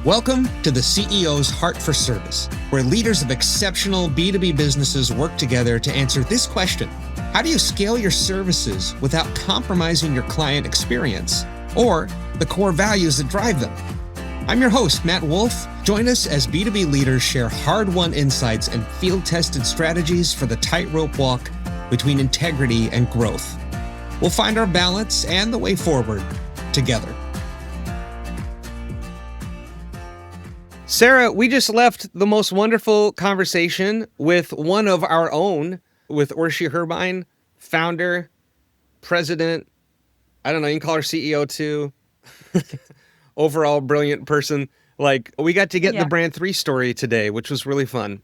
Welcome to the CEO's Heart for Service, where leaders of exceptional B2B businesses work together to answer this question: how do you scale your services without compromising your client experience or the core values that drive them? I'm your host, Matt Wolf. Join us as B2B leaders share hard-won insights and field-tested strategies for the tightrope walk between integrity and growth. We'll find our balance and the way forward together. Sarah, we just left the most wonderful conversation with one of our own, with Orsi Herbein, founder, president, I don't know, you can call her CEO too, overall brilliant person. Like, we got to get the Brand3 story today, which was really fun.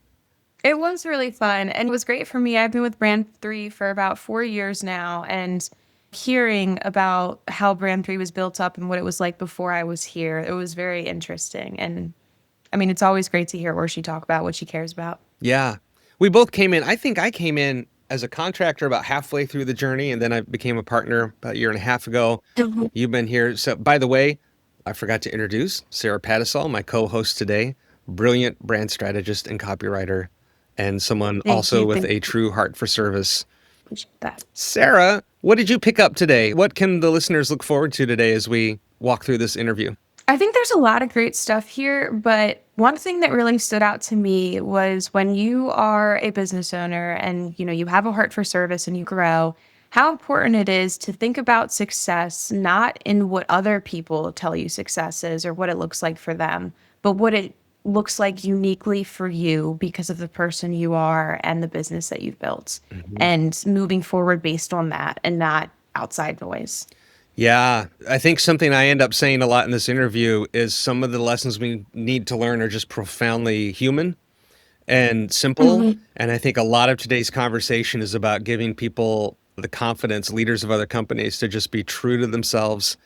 It was really fun, and it was great for me. I've been with Brand3 for about 4 years now, and hearing about how Brand3 was built up and what it was like before I was here, it was very interesting. And I mean, it's always great to hear Orsi talk about what she cares about. Yeah. We both came in. I think I came in as a contractor about halfway through the journey, and then I became a partner about a year and a half ago. You've been here. So, by the way, I forgot to introduce Sarah Patisol, my co-host today, brilliant brand strategist and copywriter, and someone with a true heart for service. Appreciate that. Sarah, what did you pick up today? What can the listeners look forward to today as we walk through this interview? I think there's a lot of great stuff here, but one thing that really stood out to me was when you are a business owner and, you have a heart for service and you grow, how important it is to think about success, not in what other people tell you success is or what it looks like for them, but what it looks like uniquely for you because of the person you are and the business that you've built, and moving forward based on that and not outside noise. Yeah, I think something I end up saying a lot in this interview is some of the lessons we need to learn are just profoundly human and simple. And I think a lot of today's conversation is about giving people the confidence, leaders of other companies, to just be true to themselves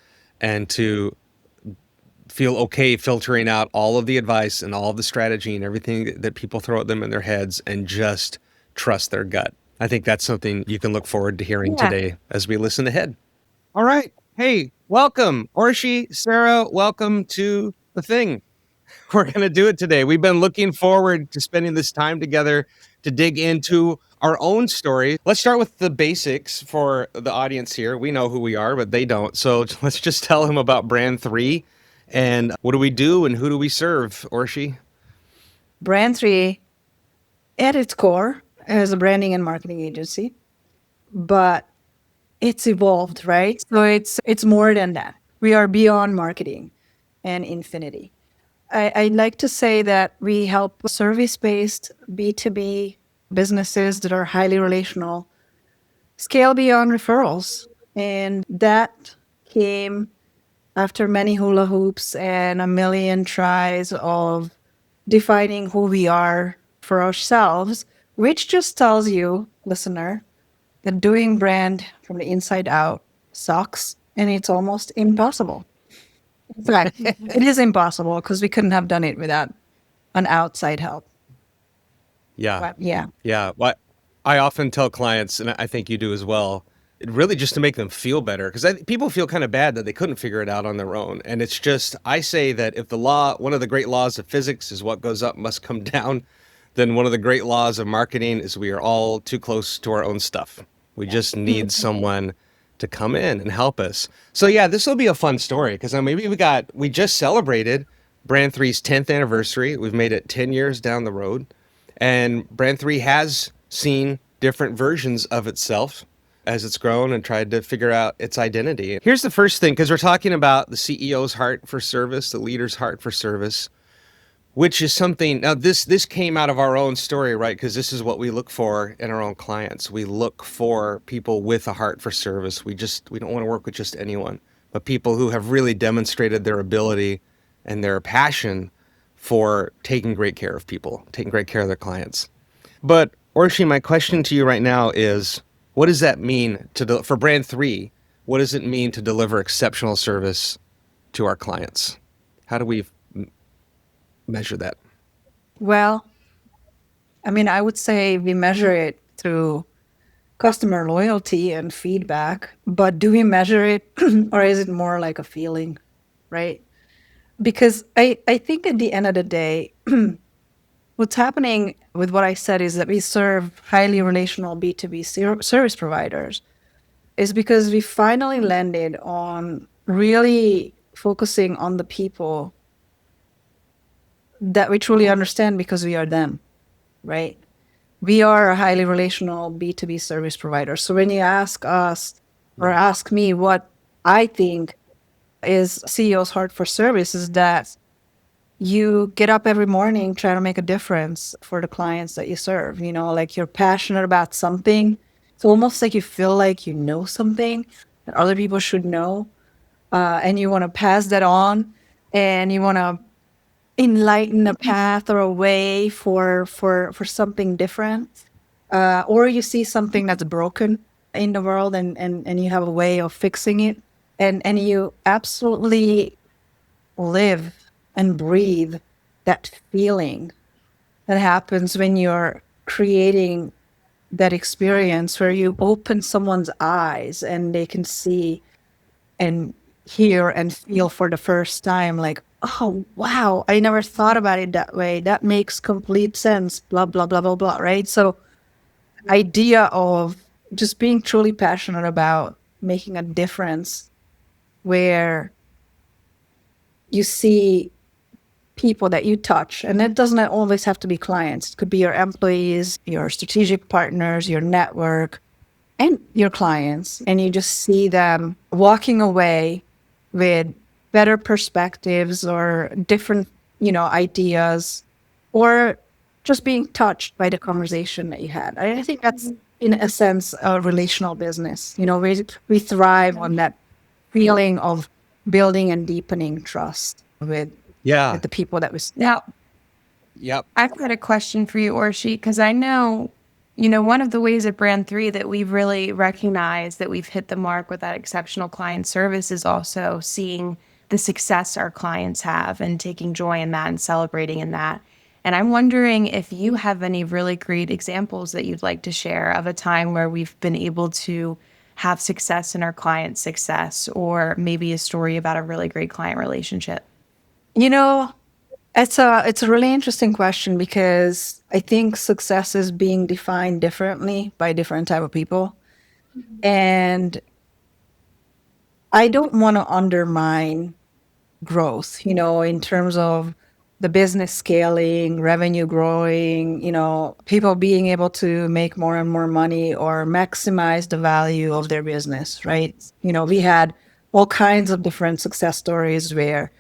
and to feel okay filtering out all of the advice and all of the strategy and everything that people throw at them in their heads and just trust their gut. I think that's something you can look forward to hearing today as we listen ahead. All right. Hey, welcome, Orsi, Sarah, welcome to the thing. We're going to do it today. We've been looking forward to spending this time together to dig into our own story. Let's start with the basics for the audience here. We know who we are, but they don't. So let's just tell them about Brand3 and what do we do and who do we serve, Orsi? Brand3, at its core, is a branding and marketing agency, but it's evolved, right? So it's more than that. We are beyond marketing and infinity. I'd like to say that we help service-based B2B businesses that are highly relational scale beyond referrals. And that came after many hula hoops and a million tries of defining who we are for ourselves, which just tells you, listener, that doing brand from the inside out sucks and it's almost impossible. In fact, it is impossible because we couldn't have done it without an outside help. Yeah. But yeah. Well, I often tell clients, and I think you do as well, really just to make them feel better, because people feel kind of bad that they couldn't figure it out on their own. And it's just, I say that if one of the great laws of physics is what goes up must come down, then one of the great laws of marketing is we are all too close to our own stuff. We just need someone to come in and help us. So yeah, this will be a fun story because we just celebrated Brand3's 10th anniversary. We've made it 10 years down the road, and Brand3 has seen different versions of itself as it's grown and tried to figure out its identity. Here's the first thing, because we're talking about the CEO's heart for service, the leader's heart for service, which is something, now this came out of our own story, right? Because this is what we look for in our own clients. We look for people with a heart for service. We don't want to work with just anyone, but people who have really demonstrated their ability and their passion for taking great care of people, taking great care of their clients. But Orsi, my question to you right now is, what does that mean for Brand3? What does it mean to deliver exceptional service to our clients? How do we measure that? Well, I mean, I would say we measure it through customer loyalty and feedback, but do we measure it or is it more like a feeling, right? Because I think at the end of the day, what's happening with what I said is that we serve highly relational B2B service providers is because we finally landed on really focusing on the people that we truly understand because we are them, right? We are a highly relational B2B service provider. So when you ask us or ask me what I think is CEO's heart for service is that you get up every morning trying to make a difference for the clients that you serve. You know, like you're passionate about something. It's almost like you feel like you know something that other people should know, and you want to pass that on, and you want to enlighten a path or a way for something different, or you see something that's broken in the world, and you have a way of fixing it, and you absolutely live and breathe that feeling that happens when you're creating that experience where you open someone's eyes and they can see and hear and feel for the first time, like, oh, wow, I never thought about it that way. That makes complete sense, blah, blah, blah, blah, blah, right? So, idea of just being truly passionate about making a difference where you see people that you touch. And it doesn't always have to be clients. It could be your employees, your strategic partners, your network, and your clients. And you just see them walking away with better perspectives or different, ideas, or just being touched by the conversation that you had. I think that's, in a sense, a relational business. We thrive on that feeling of building and deepening trust with Yeah. the people that we. Now, Yep. I've got a question for you, Orshi, because I know, one of the ways at Brand3 that we've really recognized that we've hit the mark with that exceptional client service is also seeing the success our clients have and taking joy in that and celebrating in that. And I'm wondering if you have any really great examples that you'd like to share of a time where we've been able to have success in our client's success, or maybe a story about a really great client relationship. You know, it's a really interesting question because I think success is being defined differently by different type of people. And I don't want to undermine growth, in terms of the business scaling, revenue growing, people being able to make more and more money or maximize the value of their business, right? We had all kinds of different success stories where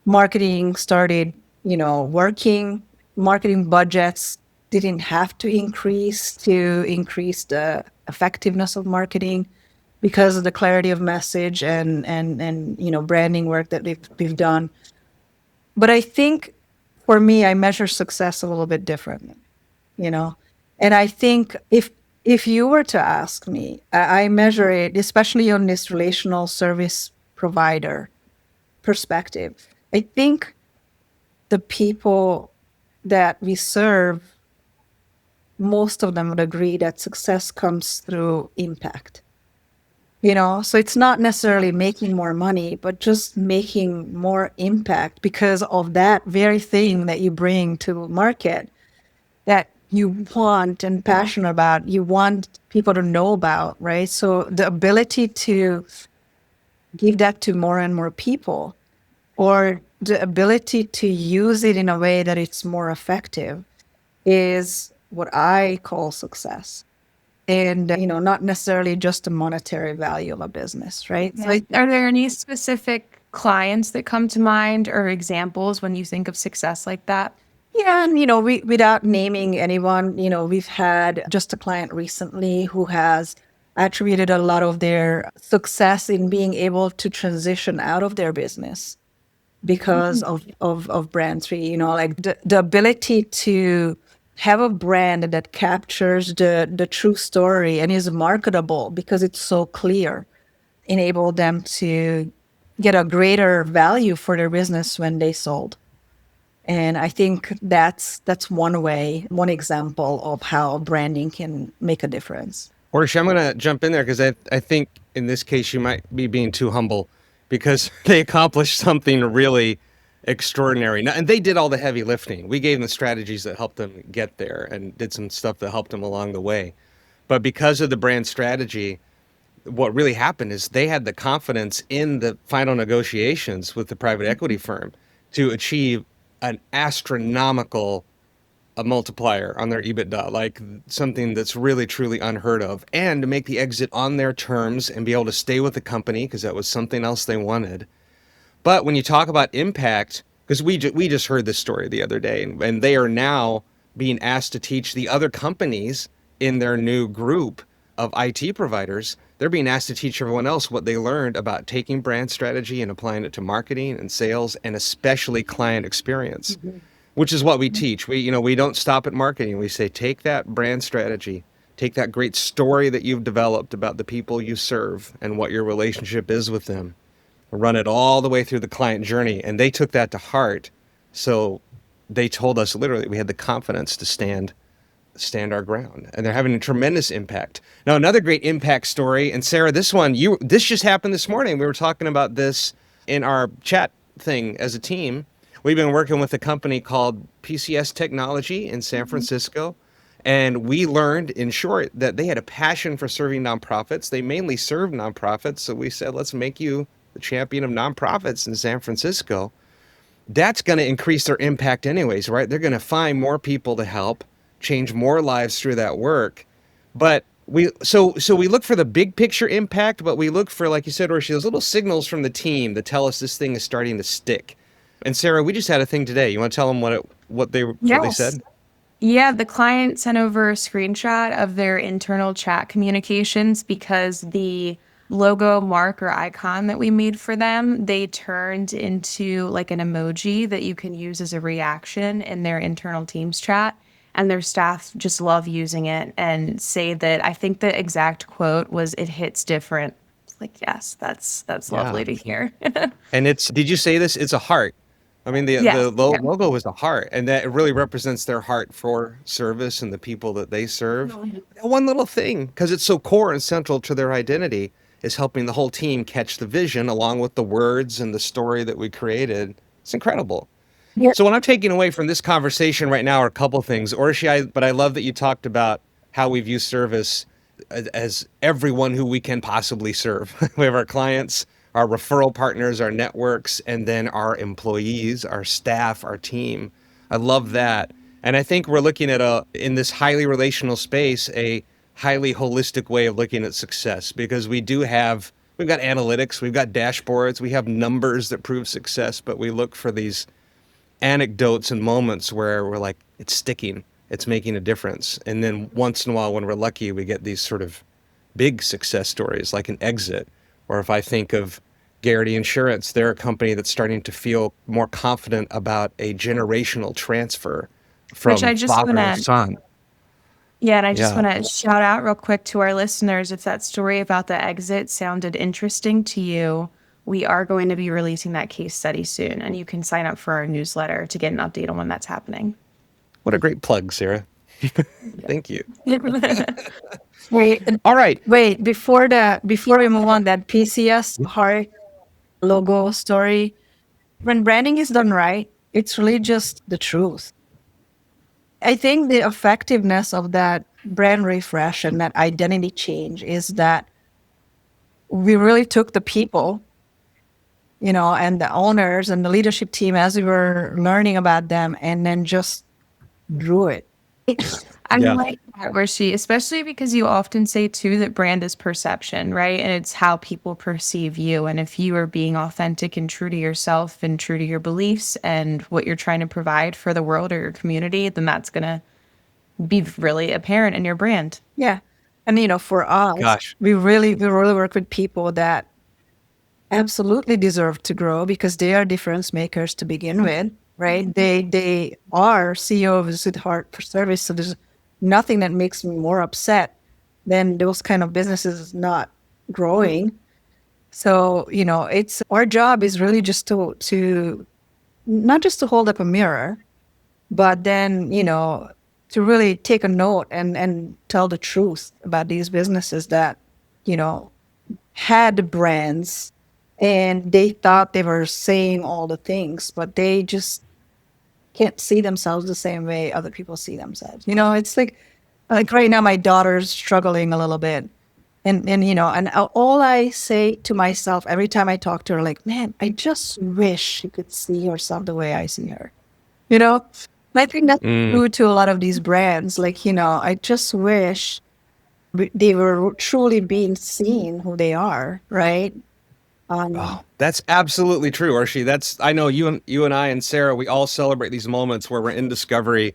marketing started, working, marketing budgets didn't have to increase the effectiveness of marketing because of the clarity of message and branding work that we've done. But I think for me, I measure success a little bit differently, you know. And I think if you were to ask me, I measure it, especially on this relational service provider perspective. I think the people that we serve, most of them would agree that success comes through impact. So it's not necessarily making more money, but just making more impact because of that very thing that you bring to market that you want and passionate about, you want people to know about, right? So the ability to give that to more and more people, or the ability to use it in a way that it's more effective, is what I call success. And, not necessarily just the monetary value of a business, right? Yeah. Are there any specific clients that come to mind or examples when you think of success like that? Yeah, and without naming anyone, we've had just a client recently who has attributed a lot of their success in being able to transition out of their business because of Brand3. Like the ability to have a brand that captures the true story and is marketable because it's so clear, enable them to get a greater value for their business when they sold. And I think that's one way, one example of how branding can make a difference. Orshi, I'm going to jump in there because I think in this case you might be being too humble because they accomplished something really extraordinary. And they did all the heavy lifting. We gave them the strategies that helped them get there and did some stuff that helped them along the way. But because of the brand strategy, what really happened is they had the confidence in the final negotiations with the private equity firm to achieve an astronomical a multiplier on their EBITDA, like something that's really truly unheard of, and to make the exit on their terms and be able to stay with the company because that was something else they wanted. But when you talk about impact, because we just heard this story the other day, and they are now being asked to teach the other companies in their new group of IT providers. They're being asked to teach everyone else what they learned about taking brand strategy and applying it to marketing and sales, and especially client experience, which is what we teach. We don't stop at marketing. We say, take that brand strategy, take that great story that you've developed about the people you serve and what your relationship is with them, run it all the way through the client journey. And they took that to heart. So they told us literally we had the confidence to stand our ground, and they're having a tremendous impact. Now, another great impact story, and Sarah, this just happened this morning. We were talking about this in our chat thing as a team. We've been working with a company called PCS Technology in San Francisco, and we learned, in short, that they had a passion for serving nonprofits. They mainly serve nonprofits, so we said, let's make you the champion of nonprofits in San Francisco. That's going to increase their impact anyways, right? They're going to find more people to help, change more lives through that work. But we look for the big picture impact, but we look for, like you said, Orsi, those little signals from the team that tell us this thing is starting to stick. And Sarah, we just had a thing today. You want to tell them what they Yes. said? Yeah, the client sent over a screenshot of their internal chat communications because the logo mark or icon that we made for them, they turned into like an emoji that you can use as a reaction in their internal Teams chat. And their staff just love using it and say that I think the exact quote was, "It hits different." It's like, yes, that's lovely to hear. And did you say this? It's a heart. I mean, Yes. Yeah. logo is a heart, and that it really represents their heart for service and the people that they serve. One little thing, because it's so core and central to their identity, is helping the whole team catch the vision along with the words and the story that we created. It's incredible. Yeah. So what I'm taking away from this conversation right now are a couple things. Orsi, but I love that you talked about how we view service as everyone who we can possibly serve. We have our clients, our referral partners, our networks, and then our employees, our staff, our team. I love that. And I think we're looking at in this highly relational space, a highly holistic way of looking at success, because we've got analytics, we've got dashboards, we have numbers that prove success, but we look for these anecdotes and moments where we're like, it's sticking, it's making a difference. And then once in a while, when we're lucky, we get these sort of big success stories like an exit. Or if I think of Garrity Insurance, they're a company that's starting to feel more confident about a generational transfer Which from I just father want to to son. Yeah, and I just Yeah. want to shout out real quick to our listeners. If that story about the exit sounded interesting to you, we are going to be releasing that case study soon, and you can sign up for our newsletter to get an update on when that's happening. What a great plug, Sarah. Thank you. Wait, All right. wait, before we move on, that PCS heart logo story, when branding is done right, it's really just the truth. I think the effectiveness of that brand refresh and that identity change is that we really took the people, and the owners and the leadership team as we were learning about them, and then just drew it. I Yeah. like that, especially because you often say too that brand is perception, right? And it's how people perceive you. And if you are being authentic and true to yourself and true to your beliefs and what you're trying to provide for the world or your community, then that's going to be really apparent in your brand. Yeah. And for us, Gosh. we really work with people that absolutely deserve to grow because they are difference makers to begin with, right? They are CEOs with heart for service. So there's nothing that makes me more upset than those kind of businesses not growing. So, it's our job is really just to not just to hold up a mirror, but then, to really take a note and tell the truth about these businesses that, had brands and they thought they were saying all the things, but they just can't see themselves the same way other people see themselves. It's like right now my daughter's struggling a little bit. And all I say to myself every time I talk to her, like, man, I just wish she could see herself the way I see her. You know, and I think that's Mm. true to a lot of these brands. Like, I just wish they were truly being seen who they are, right? Oh, that's absolutely true, Archie. I know you and I and Sarah, we all celebrate these moments where we're in discovery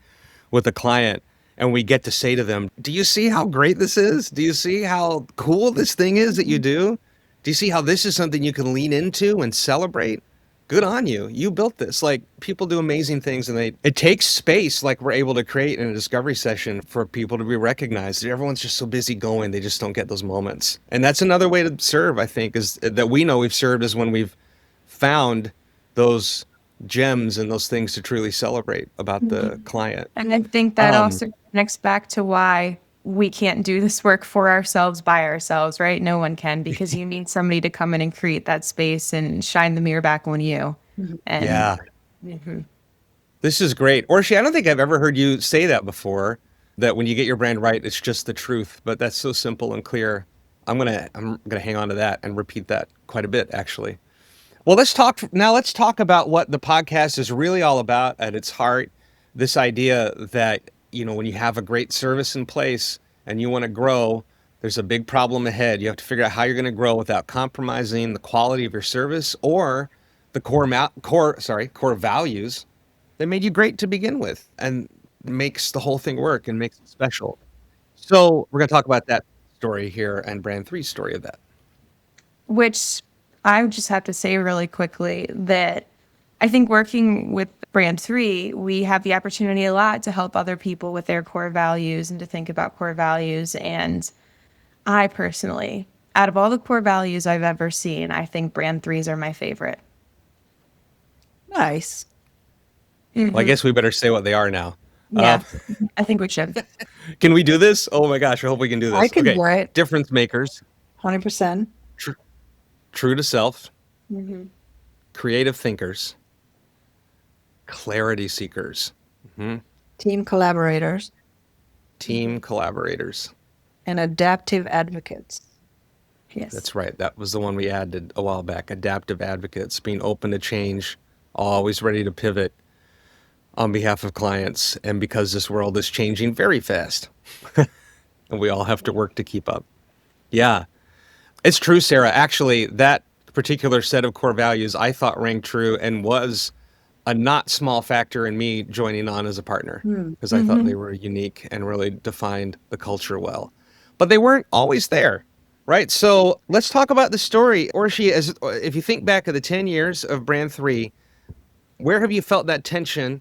with a client and we get to say to them, "Do you see how great this is? Do you see how cool this thing is that you do? Do you see how this is something you can lean into and celebrate? Good on you. You built this." Like, people do amazing things, and it takes space like we're able to create in a discovery session for people to be recognized. Everyone's just so busy going, they just don't get those moments. And that's another way to serve, I think, is that we know we've served, is when we've found those gems and those things to truly celebrate about the client. And I think that Um, also connects back to why we can't do this work for ourselves by ourselves, right? No one can, because you need somebody to come in and create that space and shine the mirror back on you. And yeah, this is great. Orshi, I don't think I've ever heard you say that before, that when you get your brand right, it's just the truth. But that's so simple and clear. I'm gonna hang on to that and repeat that quite a bit, actually. Well, let's talk about what the podcast is really all about at its heart. This idea that, when you have a great service in place and you want to grow, there's a big problem ahead. You have to figure out how you're going to grow without compromising the quality of your service or the core values that made you great to begin with, and makes the whole thing work and makes it special. So we're going to talk about that story here and Brand 3's story of that. which I would just have to say really quickly that I think working with Brand 3, we have the opportunity a lot to help other people with their core values and to think about core values. And I personally, out of all the core values I've ever seen, I think Brand 3's are my favorite. Nice. Well, I guess we better say what they are now. Yeah, I think we should. Can we do this? Oh my gosh, I hope we can do I this. can Okay. do it. Difference makers, 100%. tr- true to self, creative thinkers, clarity seekers, Team collaborators team collaborators. and adaptive advocates. Yes. That's right. That was the one we added a while back. Adaptive advocates, being open to change, always ready to pivot on behalf of clients, and because this world is changing very fast. And we all have to work to keep up. Yeah. It's true, Sarah. Actually, that particular set of core values I thought rang true and was a not small factor in me joining on as a partner, because I thought they were unique and really defined the culture well. But they weren't always there, right? So let's talk about the story. Orshi, if you think back of the 10 years of Brand 3, where have you felt that tension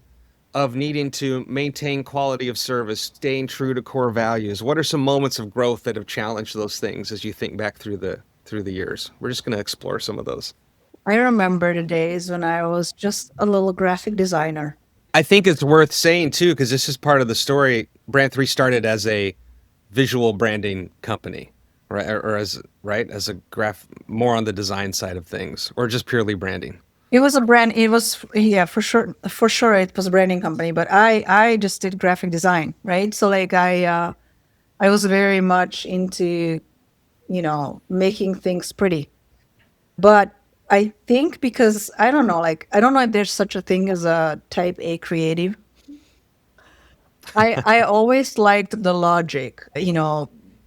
of needing to maintain quality of service, staying true to core values? What are some moments of growth that have challenged those things as you think back through the years? We're just going to explore some of those. I remember the days when I was just a little graphic designer. I think it's worth saying too, because this is part of the story. Brand 3 started as a visual branding company, right? Or as a more on the design side of things, or just purely branding. It was a brand. It was, yeah, for sure. For sure, it was a branding company. But I just did graphic design, right? So like I was very much into, making things pretty. But I think because I don't know, like I don't know if there's such a thing as a type A creative. I always liked the logic,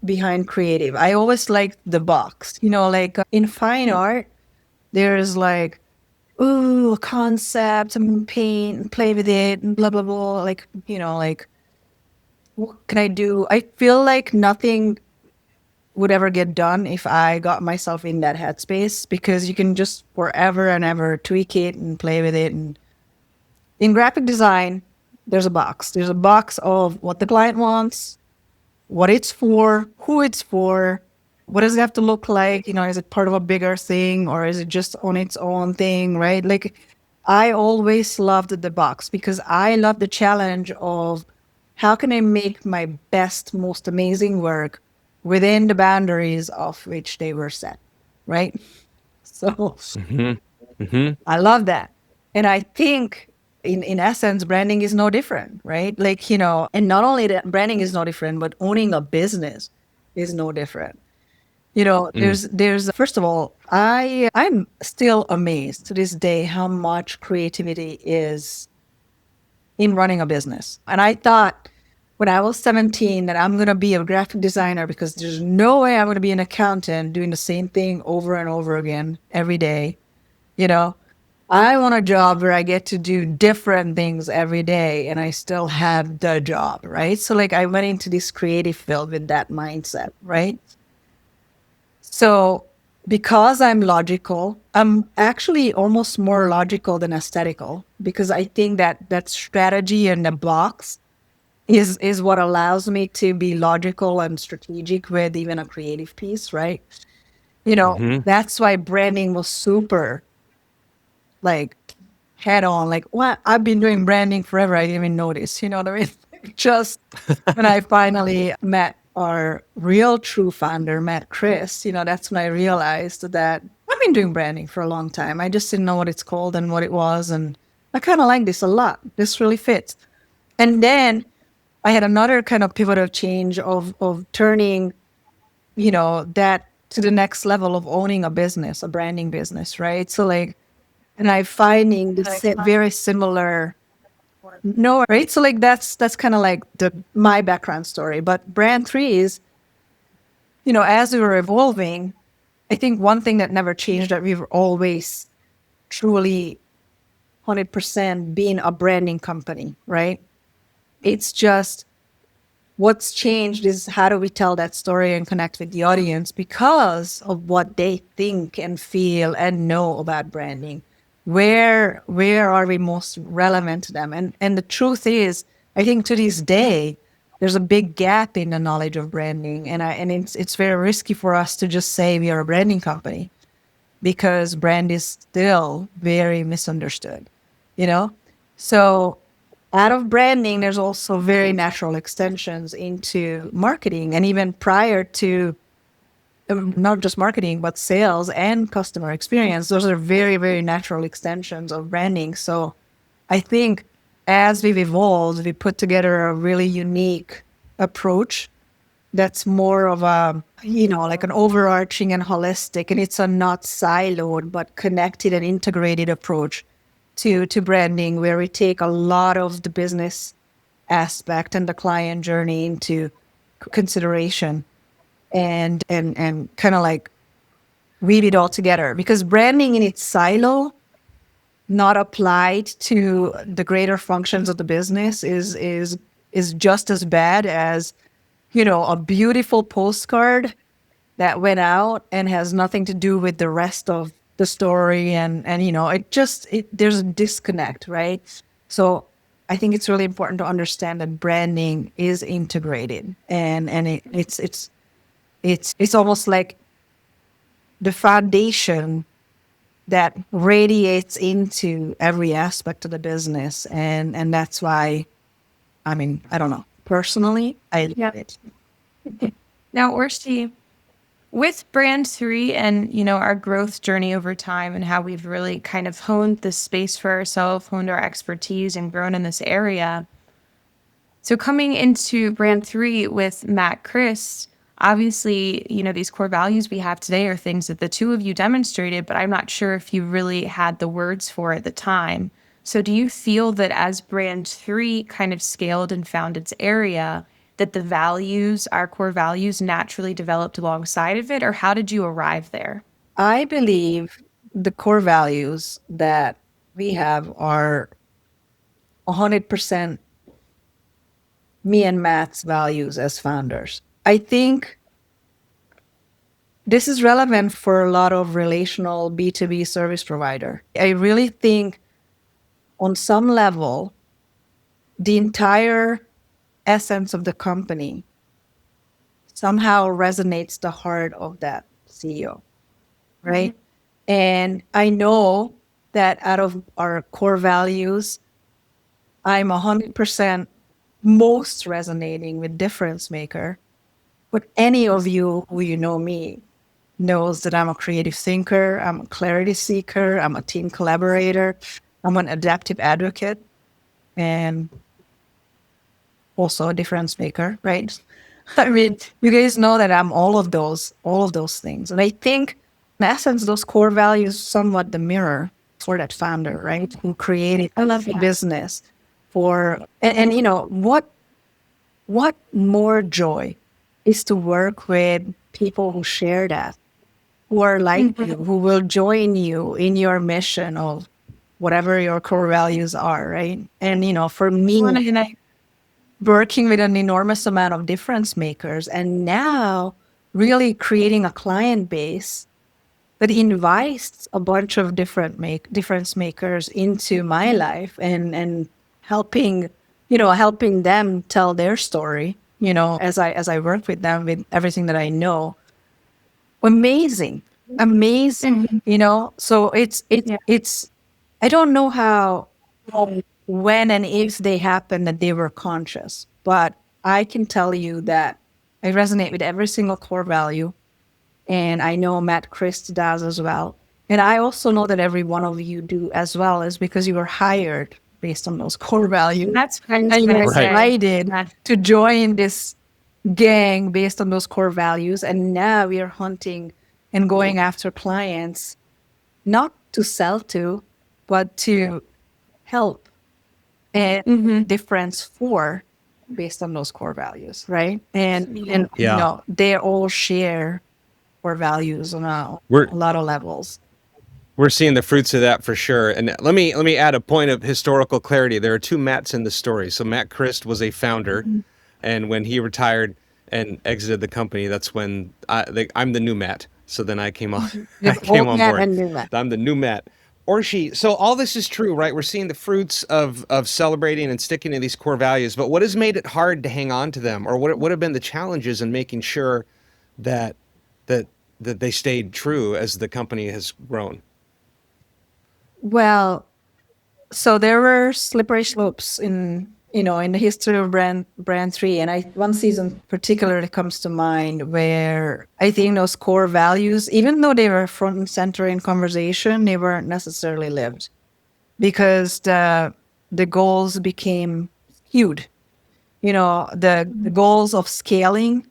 behind creative. I always liked the box, like in fine art, there's like, ooh, a concept, I'm paint, and play with it, and blah blah blah. Like, like what can I do? I feel like nothing would ever get done if I got myself in that headspace, because you can just forever and ever tweak it and play with it. And in graphic design, there's a box. There's a box of what the client wants, what it's for, who it's for, what does it have to look like? Is it part of a bigger thing or is it just on its own thing, right? Like, I always loved the box because I love the challenge of how can I make my best, most amazing work within the boundaries of which they were set, right? So Hmm. I love that. And I think in essence, branding is no different, right? Like, and not only that branding is no different, but owning a business is no different. There's first of all, I'm still amazed to this day how much creativity is in running a business. And I thought when I was 17 that I'm going to be a graphic designer because there's no way I'm going to be an accountant doing the same thing over and over again every day. You know, I want a job where I get to do different things every day and I still have the job, right? So like I went into this creative field with that mindset, right? So because I'm logical, I'm actually almost more logical than aesthetical because I think that strategy in the box is what allows me to be logical and strategic with even a creative piece, right? Hmm. That's why branding was super like head on. Like, what? I've been doing branding forever. I didn't even notice. You know what I mean? Just when I finally met our real true founder, met Chris, that's when I realized that I've been doing branding for a long time. I just didn't know what it's called and what it was. And I kind of like this a lot. This really fits. And then I had another kind of pivotal change of turning, that to the next level of owning a business, a branding business, right? So like, and I finding this very similar. No, right? So like that's kind of like the my background story. But Brand 3 is, as we were evolving, I think one thing that never changed that we've always truly 100% been a branding company, right? It's just what's changed is how do we tell that story and connect with the audience because of what they think and feel and know about branding. Where are we most relevant to them? And the truth is, I think to this day, there's a big gap in the knowledge of branding, and it's very risky for us to just say we are a branding company because brand is still very misunderstood, you know? So out of branding, there's also very natural extensions into marketing. And even prior to not just marketing, but sales and customer experience, those are very, very natural extensions of branding. So I think as we've evolved, we put together a really unique approach that's more of a, like an overarching and holistic, and it's a not siloed, but connected and integrated approach to branding, where we take a lot of the business aspect and the client journey into consideration and kind of like weave it all together. Because branding in its silo, not applied to the greater functions of the business, is just as bad as a beautiful postcard that went out and has nothing to do with the rest of the story. And there's a disconnect, right? So I think it's really important to understand that branding is integrated and it's almost like the foundation that radiates into every aspect of the business. And that's why, I mean, I don't know. Personally, I love it. Now, Orsi, with Brand 3 and, our growth journey over time and how we've really kind of honed this space for ourselves, honed our expertise and grown in this area. So coming into Brand 3 with Matt, Chris, obviously, these core values we have today are things that the two of you demonstrated, but I'm not sure if you really had the words for at the time. So do you feel that as Brand 3 kind of scaled and found its area, that the values, our core values, naturally developed alongside of it, or how did you arrive there? I believe the core values that we have are 100% me and Matt's values as founders. I think this is relevant for a lot of relational B2B service provider. I really think on some level, the entire essence of the company somehow resonates the heart of that CEO, right? And I know that out of our core values, I'm 100% most resonating with difference maker. But any of you who you know me knows that I'm a creative thinker, I'm a clarity seeker, I'm a team collaborator, I'm an adaptive advocate, and also a difference maker, right? I mean, you guys know that I'm all of those things. And I think, in essence, those core values somewhat the mirror for that founder, right? Who created I love the that. business for, and you know, what more joy is to work with people who share that, who are like you, Mhm. who will join you in your mission of whatever your core values are, right? And, you know, for me, And I, working with an enormous amount of difference makers and now really creating a client base that invites a bunch of difference makers into my life and helping helping them tell their story, you know, as I work with them with everything that I know. Amazing, amazing, Mhm. you know. So Yeah. it's I don't know how, when and if they happen that they were conscious, but I can tell you that I resonate with every single core value, and I know Matt Christ does as well. And I also know that every one of you do as well, is because you were hired based on those core values. That's what I was And gonna you're Right. say. excited That to join this gang based on those core values. And now we are hunting and going after clients, not to sell to, but to help and Mhm. difference for based on those core values, right? And you Yeah. know, they all share core values on We're a lot of levels. we're seeing the fruits of that for sure. And let me add a point of historical clarity. There are two Matts in the story. So Matt Christ was a founder, and when he retired and exited the company, that's when I'm the new Matt. So then I came on, I There's came old on Matt board. and new Matt. I'm the new Matt. Orshi, so all this is true, right? We're seeing the fruits of celebrating and sticking to these core values. But what has made it hard to hang on to them, or what have been the challenges in making sure that that that they stayed true as the company has grown? Well, so there were slippery slopes in, you know, in the history of brand 3, and I one season particularly comes to mind where I think those core values, even though they were front and center in conversation, they weren't necessarily lived because the goals became skewed. You know, the goals of scaling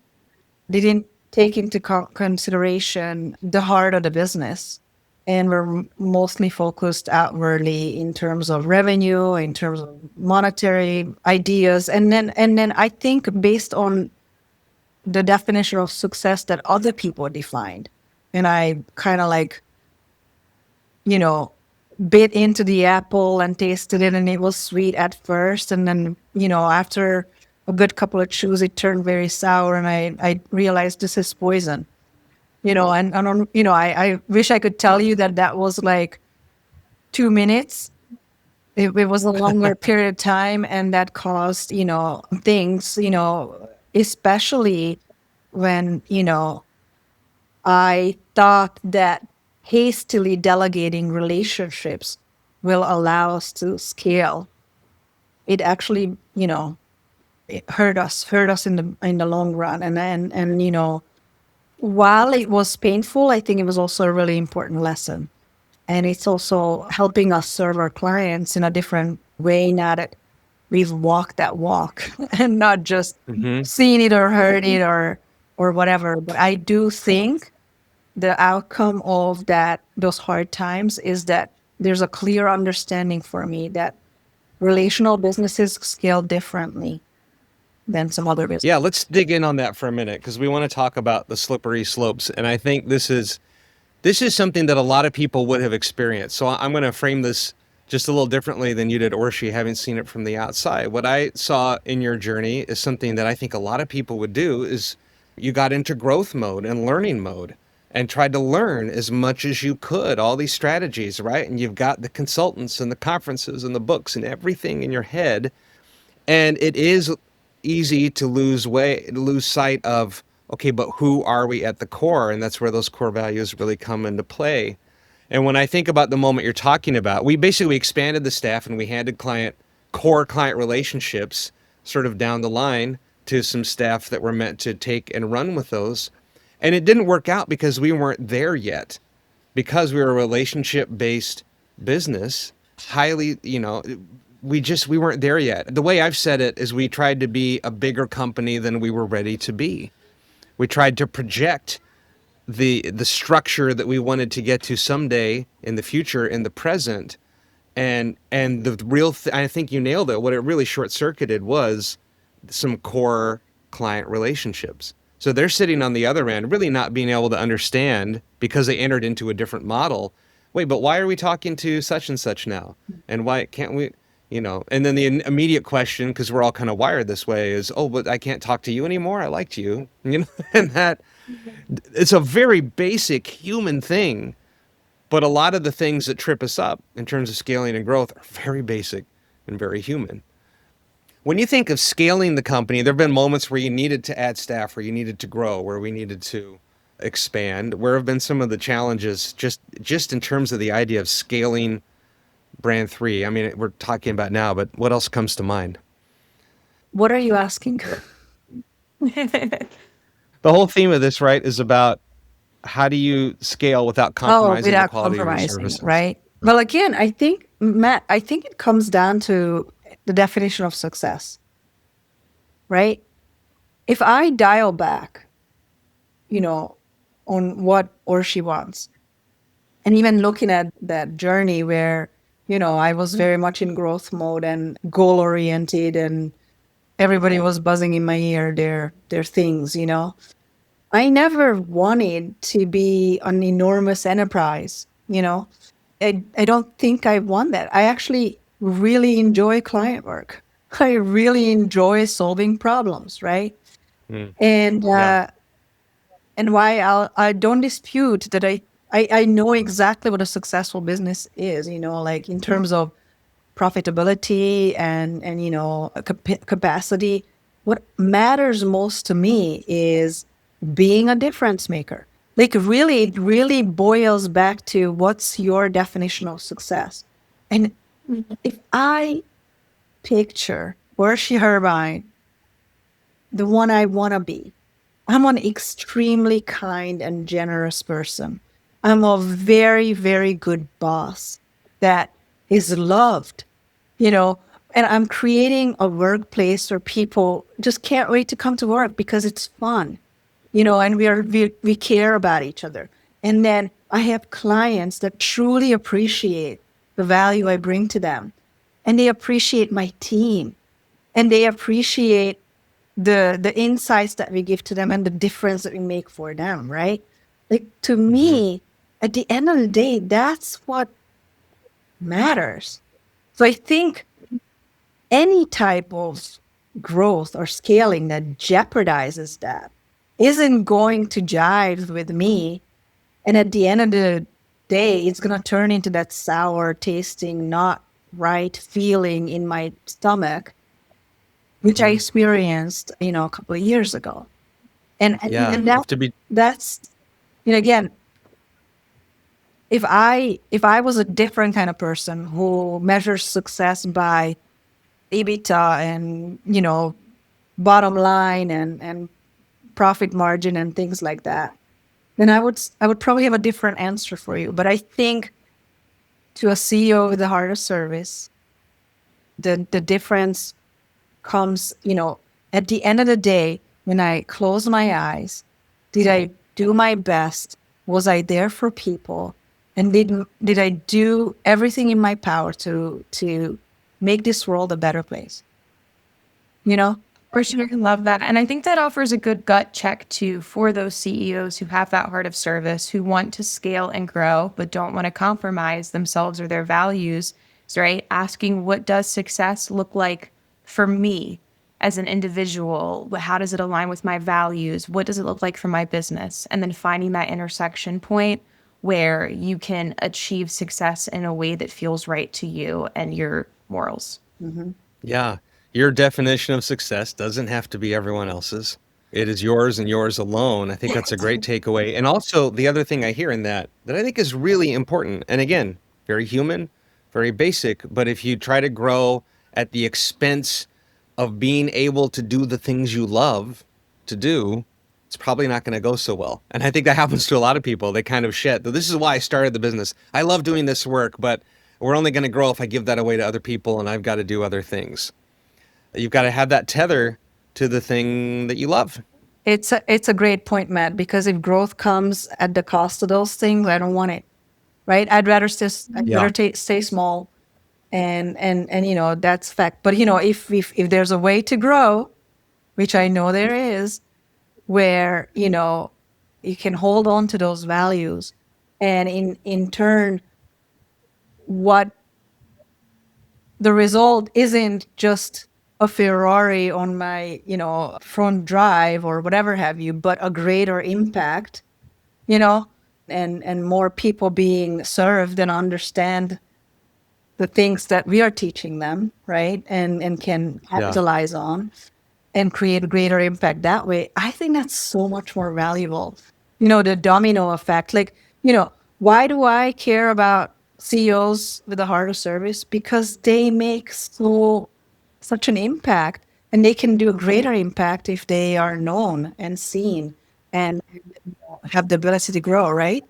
didn't take into consideration the heart of the business, and were mostly focused outwardly in terms of revenue, in terms of monetary ideas, and then I think based on the definition of success that other people defined. And I kind of like, you know, bit into the apple and tasted it, and it was sweet at first, and then, you know, after a good couple of chews it turned very sour, and I realized this is poison, you know. And you know, I wish I could tell you that that was like 2 minutes. It was a longer period of time, and that caused, you know, things, you know, especially when, you know, I thought that hastily delegating relationships will allow us to scale. It actually, you know, it hurt us in the long run. And you know, while it was painful, I think it was also a really important lesson. And it's also helping us serve our clients in a different way now that we've walked that walk and not just Hmm. seen it or heard it or whatever. But I do think the outcome of that, those hard times, is that there's a clear understanding for me that relational businesses scale differently than some other businesses. Yeah, let's dig in on that for a minute because we want to talk about the slippery slopes, and I think this is something that a lot of people would have experienced. So I'm going to frame this just a little differently than you did, Orshi, having seen it from the outside. What I saw in your journey is something that I think a lot of people would do is you got into growth mode and learning mode and tried to learn as much as you could, all these strategies, right? And you've got the consultants and the conferences and the books and everything in your head, and it is easy to lose sight of, okay, but who are we at the core? And that's where those core values really come into play. And when I think about the moment you're talking about, we basically expanded the staff and we handed core client relationships sort of down the line to some staff that were meant to take and run with those. And it didn't work out because we weren't there yet. Because we were a relationship based business, highly, we weren't there yet. The way I've said it is we tried to be a bigger company than we were ready to be. We tried to project the structure that we wanted to get to someday in the future, in the present. And the I think you nailed it. What it really short circuited was some core client relationships. So they're sitting on the other end, really not being able to understand because they entered into a different model. Wait, but why are we talking to such and such now? And why can't we, And then the immediate question, because we're all kind of wired this way, is, oh, but I can't talk to you anymore. I liked you, and that it's a very basic human thing. But a lot of the things that trip us up in terms of scaling and growth are very basic and very human. When you think of scaling the company, there have been moments where you needed to add staff, where you needed to grow, where we needed to expand. Where have been some of the challenges just in terms of the idea of scaling Brand3? I mean, we're talking about now, but what else comes to mind? What are you asking? The whole theme of this, right, is about how do you scale without compromising the Without quality of your compromising, services? right? Well, again, I think, Matt, it comes down to the definition of success, right? If I dial back, on what Orsi wants, and even looking at that journey where, I was very much in growth mode and goal oriented, and everybody was buzzing in my ear, their things, I never wanted to be an enormous enterprise, I don't think I want that. I actually really enjoy client work. I really enjoy solving problems, right? And Yeah. and why I don't dispute that I know exactly what a successful business is, like in terms of profitability and capacity. What matters most to me is being a difference maker. Like really, it really boils back to what's your definition of success. And if I picture Orsi Herbein, the one I want to be, I'm an extremely kind and generous person. I'm a very, very good boss that is loved, and I'm creating a workplace where people just can't wait to come to work because it's fun, and we care about each other. And then I have clients that truly appreciate the value I bring to them, and they appreciate my team, and they appreciate the insights that we give to them and the difference that we make for them, right? Like to me, at the end of the day, that's what matters. So I think any type of growth or scaling that jeopardizes that isn't going to jive with me. And at the end of the day, it's going to turn into that sour tasting, not right feeling in my stomach, which I experienced, a couple of years ago. And Yeah. and Have to be. that's, again, if I was a different kind of person who measures success by EBITDA and, bottom line and profit margin and things like that, then I would probably have a different answer for you. But I think to a CEO with a heart of service, the difference comes, at the end of the day, when I close my eyes, did I do my best? Was I there for people? And did I do everything in my power to make this world a better place? For sure, I love that. And I think that offers a good gut check too for those CEOs who have that heart of service, who want to scale and grow, but don't want to compromise themselves or their values, right? Asking, what does success look like for me as an individual? How does it align with my values? What does it look like for my business? And then finding that intersection point where you can achieve success in a way that feels right to you and your morals. Yeah. Your definition of success doesn't have to be everyone else's. It is yours and yours alone. I think that's a great takeaway. And also the other thing I hear in that I think is really important, and again, very human, very basic, but if you try to grow at the expense of being able to do the things you love to do, it's probably not going to go so well. And I think that happens to a lot of people. They kind of shit. This is why I started the business. I love doing this work, but we're only going to grow if I give that away to other people and I've got to do other things. You've got to have that tether to the thing that you love. It's a great point, Matt, because if growth comes at the cost of those things, I don't want it. Right? I'd rather stay small, and that's fact. But if there's a way to grow, which I know there is, where you can hold on to those values, and in turn, what the result isn't just a Ferrari on my front drive or whatever have you, but a greater impact, and more people being served and understand the things that we are teaching them, right? And can capitalize on and create a greater impact that way. I think that's so much more valuable. The domino effect. Like, why do I care about CEOs with a heart of service? Because they make such an impact, and they can do a greater impact if they are known and seen and have the ability to grow, right?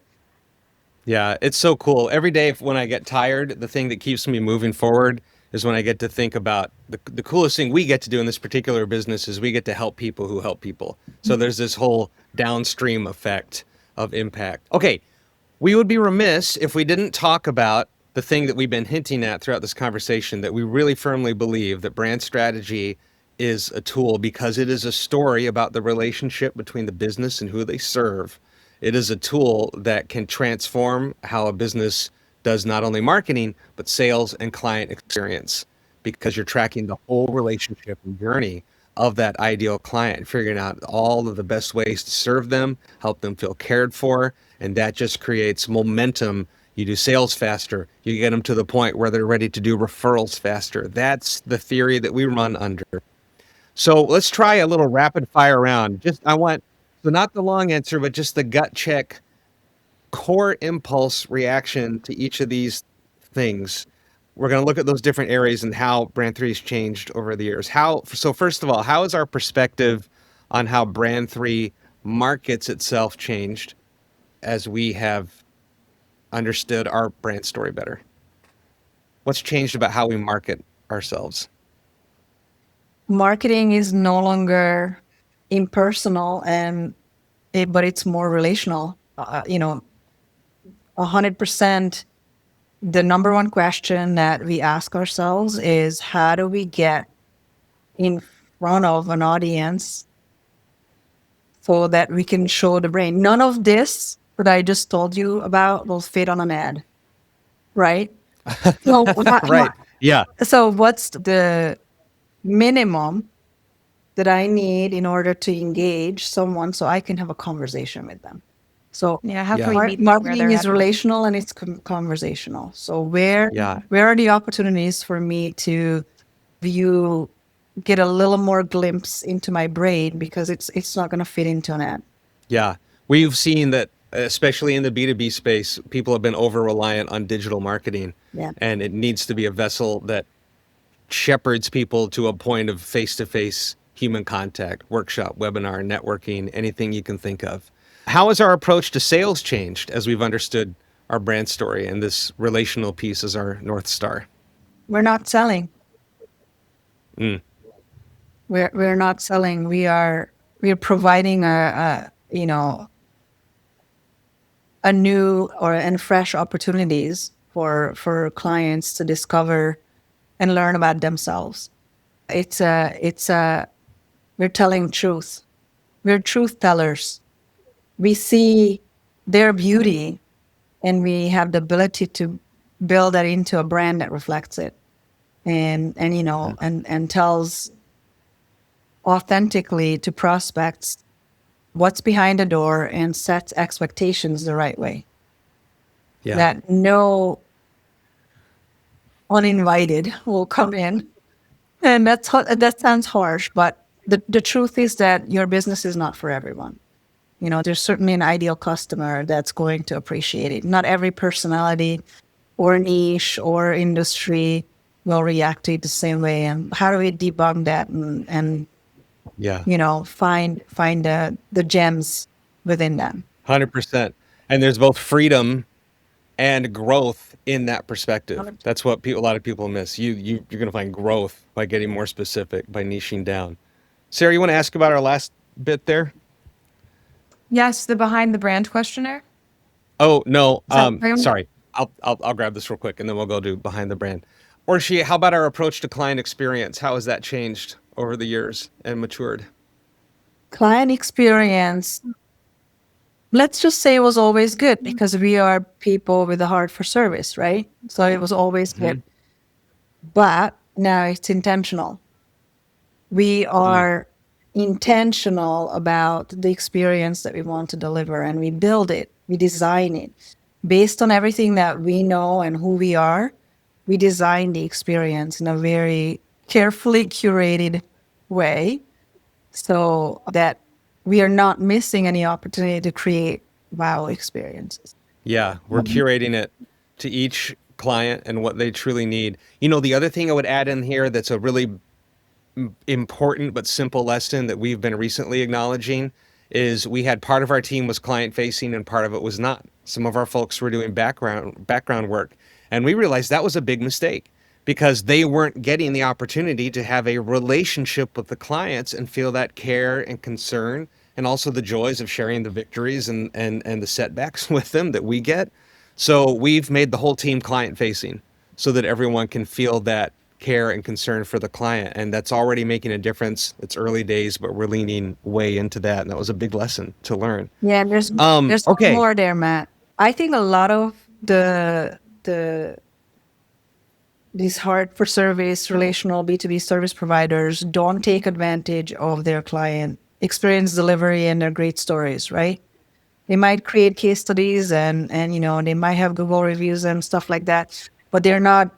Yeah, it's so cool. Every day when I get tired, the thing that keeps me moving forward is when I get to think about the coolest thing we get to do in this particular business is we get to help people who help people. So there's this whole downstream effect of impact. Okay, we would be remiss if we didn't talk about the thing that we've been hinting at throughout this conversation, that we really firmly believe that brand strategy is a tool because it is a story about the relationship between the business and who they serve. It is a tool that can transform how a business does not only marketing, but sales and client experience, because you're tracking the whole relationship and journey of that ideal client, figuring out all of the best ways to serve them, help them feel cared for. And that just creates momentum. You do sales faster. You get them to the point where they're ready to do referrals faster. That's the theory that we run under. So let's try a little rapid fire round. So not the long answer, but just the gut check, core impulse reaction to each of these things. We're going to look at those different areas and how Brand3 has changed over the years. So first of all, how is our perspective on how Brand3 markets itself changed as we have understood our brand story better? What's changed about how we market ourselves? Marketing is no longer impersonal, but it's more relational. 100%. The number one question that we ask ourselves is, how do we get in front of an audience so that we can show the brain? None of this that I just told you about will fit on an ad, right? So, Right. Yeah. So what's the minimum that I need in order to engage someone so I can have a conversation with them? So How can we meet them where marketing they're is at? relational and it's conversational. So where are the opportunities for me to get a little more glimpse into my brain, because it's not going to fit into an ad. Yeah. We've seen that, especially in the B2B space, people have been over reliant on digital marketing. Yeah. And it needs to be a vessel that shepherds people to a point of face-to-face human contact, workshop, webinar, networking, anything you can think of. How has our approach to sales changed as we've understood our brand story and this relational piece as our North Star? We're not selling. We're not selling. We're providing a new and fresh opportunities for clients to discover and learn about themselves. We're telling truth. We're truth tellers. We see their beauty, and we have the ability to build that into a brand that reflects it, and tells authentically to prospects what's behind the door and sets expectations the right way. Yeah. That no uninvited will come in. And that sounds harsh, but the truth is that your business is not for everyone. There's certainly an ideal customer that's going to appreciate it. Not every personality or niche or industry will react to it the same way. And how do we debug that and Yeah. find the gems within them. 100%. And there's both freedom and growth in that perspective. That's what a lot of people miss. You're going to find growth by getting more specific, by niching down. Sarah, you want to ask about our last bit there? Yes, the behind the brand questionnaire. Oh, no. Is that right? Sorry. I'll grab this real quick and then we'll go do behind the brand. Or how about our approach to client experience? How has that changed over the years and matured? Client experience, let's just say, it was always good because we are people with a heart for service, right? So it was always good. But now it's intentional. We are intentional about the experience that we want to deliver, and we build it, we design it based on everything that we know and who we are. We design the experience in a very carefully curated way so that we are not missing any opportunity to create wow experiences. Yeah, we're curating it to each client and what they truly need. The other thing I would add in here that's a really important but simple lesson that we've been recently acknowledging is we had part of our team was client facing and part of it was not. Some of our folks were doing background work, and we realized that was a big mistake because they weren't getting the opportunity to have a relationship with the clients and feel that care and concern and also the joys of sharing the victories and the setbacks with them that we get. So we've made the whole team client facing so that everyone can feel that care and concern for the client. And that's already making a difference. It's early days, but we're leaning way into that. And that was a big lesson to learn. Yeah, there's Okay. more there, Matt. I think a lot of these hard for service relational B2B service providers don't take advantage of their client experience delivery and their great stories, right? They might create case studies and they might have Google reviews and stuff like that, but they're not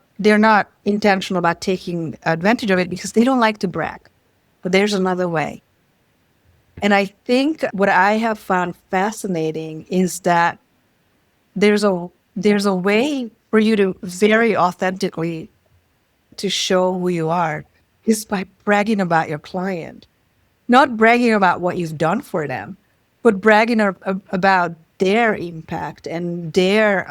intentional about taking advantage of it because they don't like to brag. But there's another way. And I think what I have found fascinating is that there's a way for you to very authentically to show who you are is by bragging about your client, not bragging about what you've done for them, but bragging about their impact and their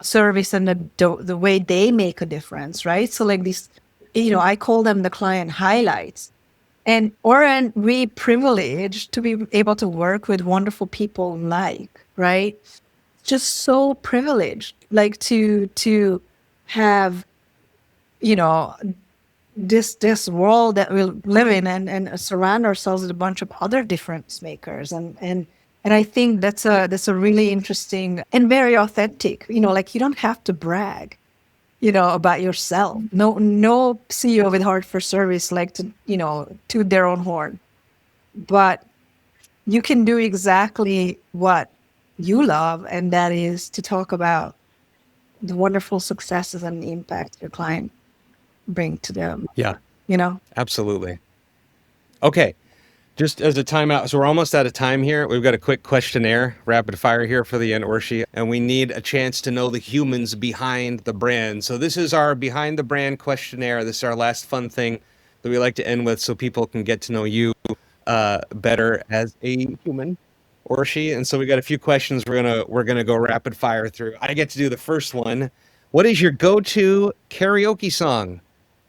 service and the way they make a difference, right? So like this, I call them the client highlights. And aren't we privileged to be able to work with wonderful people right? Just so privileged, like to have, this world that we live in and surround ourselves with a bunch of other difference makers. And I think that's a really interesting and very authentic, like you don't have to brag, about yourself. No CEO with heart for service like to, toot their own horn. But you can do exactly what you love, and that is to talk about the wonderful successes and the impact your client bring to them. Yeah, You absolutely. Okay. Just as a timeout, so we're almost out of time here. We've got a quick questionnaire, rapid fire here for the end, Orsi, and we need a chance to know the humans behind the brand. So this is our behind the brand questionnaire. This is our last fun thing that we like to end with so people can get to know you better as a human, Orsi. And so we got a few questions we're gonna go rapid fire through. I get to do the first one. What is your go-to karaoke song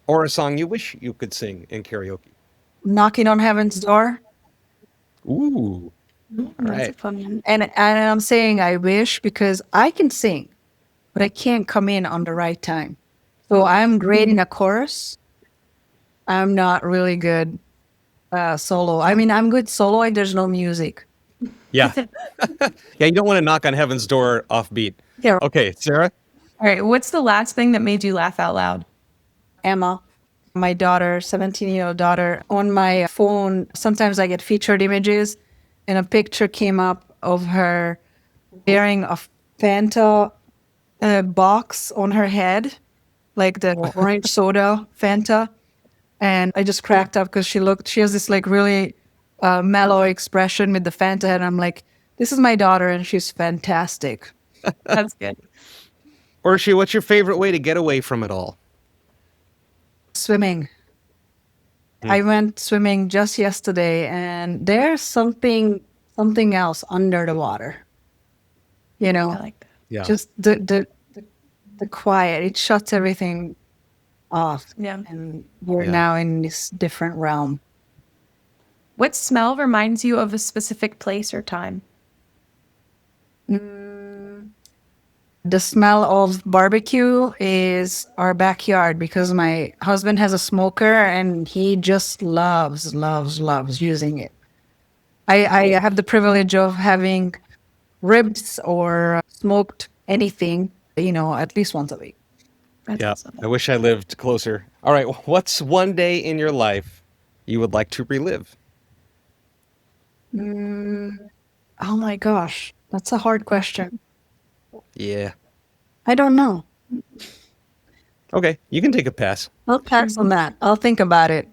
or a song you wish you could sing in karaoke? knocking on heaven's door. Ooh. All That's right. a fun one. And I'm saying I wish because I can sing, but I can't come in on the right time. So I'm great in a chorus. I'm not really good solo. I mean, I'm good solo and there's no music. Yeah. Yeah, you don't want to knock on heaven's door offbeat. Yeah. Okay, Sarah? All right. What's the last thing that made you laugh out loud? Emma, my daughter, 17-year-old daughter, on my phone, sometimes I get featured images and a picture came up of her wearing a Fanta box on her head, like the orange soda Fanta. And I just cracked up because she has this like really mellow expression with the Fanta head. And I'm like, this is my daughter and she's fantastic. That's good. Orsi, what's your favorite way to get away from it all? Swimming. I went swimming just yesterday, and there's something else under the water. You know, I like that. Yeah. just the quiet. It shuts everything off, Yeah. and we're Yeah. now in this different realm. What smell reminds you of a specific place or time? The smell of barbecue is our backyard because my husband has a smoker and he just loves using it. I have the privilege of having ribs or smoked anything, at least once a week. That's Yeah. awesome. I wish I lived closer. All right. What's one day in your life you would like to relive? Oh my gosh, that's a hard question. Yeah. I don't know. Okay. You can take a pass. I'll pass on that. I'll think about it.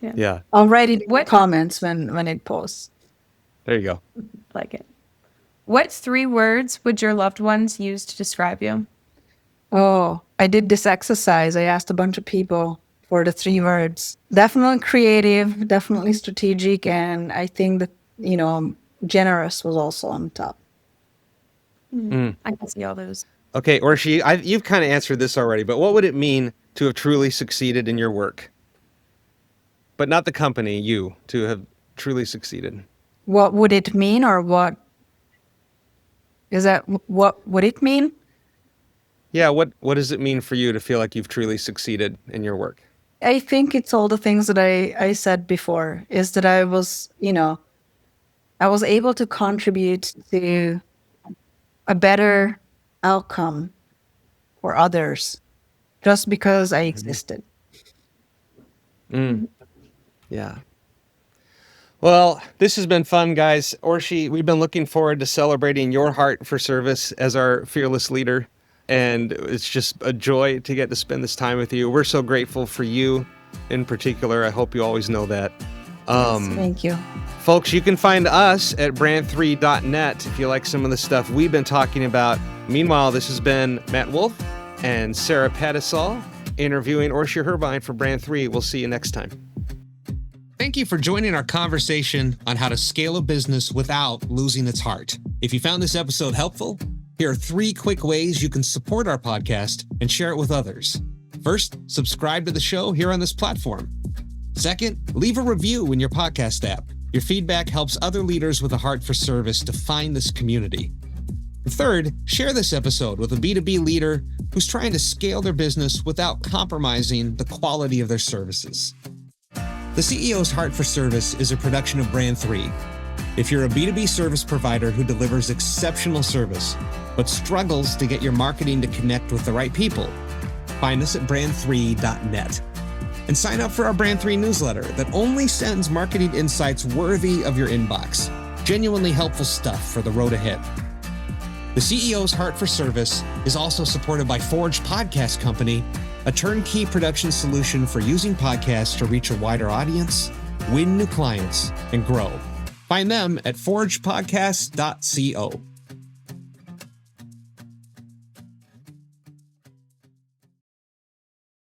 Yeah. I'll write it in the What- comments when it posts. There you go. Like it. What 3 words would your loved ones use to describe you? Oh, I did this exercise. I asked a bunch of people for the 3 words. Definitely creative, definitely strategic, and I think that, generous was also on top. I can see all those. Okay. Orsi, you've kind of answered this already, but what would it mean to have truly succeeded in your work? But not the company, you, to have truly succeeded. What would it mean, or what? Is that what would it mean? Yeah. What does it mean for you to feel like you've truly succeeded in your work? I think it's all the things that I said before, is that I was able to contribute to a better outcome for others just because I existed. Yeah. Well, this has been fun, guys. Orsi, we've been looking forward to celebrating your heart for service as our fearless leader. And it's just a joy to get to spend this time with you. We're so grateful for you in particular. I hope you always know that. Thank you. Folks, you can find us at brand3.net if you like some of the stuff we've been talking about. Meanwhile, this has been Matt Wolf and Sarah Pattisall interviewing Orsi Herbein for Brand3. We'll see you next time. Thank you for joining our conversation on how to scale a business without losing its heart. If you found this episode helpful, here are 3 quick ways you can support our podcast and share it with others. First, subscribe to the show here on this platform. Second, leave a review in your podcast app. Your feedback helps other leaders with a heart for service to find this community. And third, share this episode with a B2B leader who's trying to scale their business without compromising the quality of their services. The CEO's Heart for Service is a production of Brand3. If you're a B2B service provider who delivers exceptional service, but struggles to get your marketing to connect with the right people, find us at brand3.net. And sign up for our Brand3 newsletter that only sends marketing insights worthy of your inbox. Genuinely helpful stuff for the road ahead. The CEO's Heart for Service is also supported by Forge Podcast Company, a turnkey production solution for using podcasts to reach a wider audience, win new clients, and grow. Find them at forgepodcast.co.